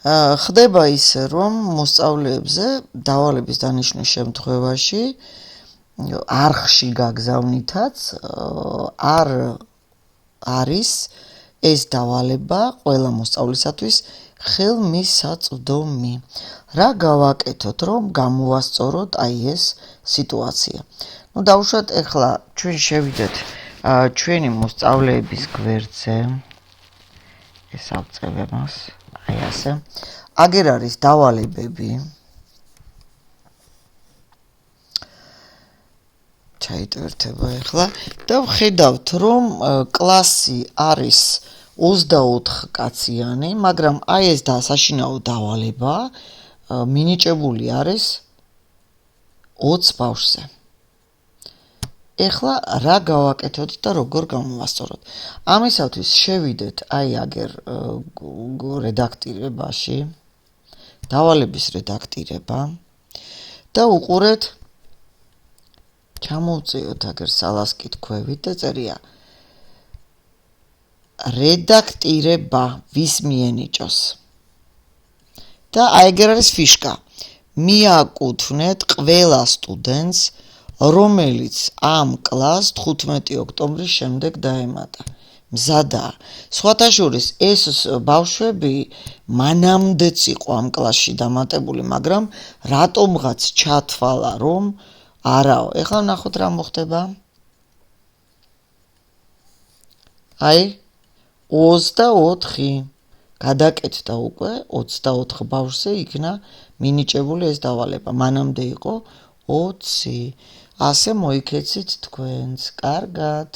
ხდება ისე, რომ მოსწავლეებზე დავალების დანიშნვის შემთხვევაში არხში გაგზავნითაც არ არის ეს დავალება ყველა მოსწავლისათვის ხელმისაწვდომი. რა გავაკეთოთ, რომ გამოვასწოროთ აი ეს სიტუაცია? დავუშვათ ეხლა ჩვენ შევიდეთ ჩვენი მოსწავლეების გვერდზე. ეს ავწევ მას, აი ასე. აგერ არის დავალებები. ჩაიტვირთება ეხლა და ვხედავთ, რომ კლასი არის 24 კაციანი, მაგრამ აი ეს საშინაო დავალება მინიჭებული არის 20 ბავშვზე. ეხლა რა გავაკეთოთ და როგორ გამოვასწოროთ? ამისათვის შევიდეთ აი აგერ რედაქტირებაში, დავალების რედაქტირება და უყურეთ ჩამოვწიოთ აგერ სალასკითქვევით და წერია რედაქტირება ვის მიენიჭოს. და აი ეგერ არის ფიშკა. მიაკუთვნეთ ყველა სტუდენტს, რომელიც ამ კლასს 15 ოქტომბრის შემდეგ დაემატა. მზადაა. სხვათა შორის ეს ბავშვები მანამდეც იყო ამ კლასში დამატებული, მაგრამ რატომღაც ჩათვალა, რომ არაო. ეხლა ნახოთ რა მოხდება. აი 24 გადაკეთდა უკვე 24 ბავშვზე იქნა მინიჭებული ეს დავალება. მანამდე იყო 20. ასე მოიქეცით თქვენც. კარგად.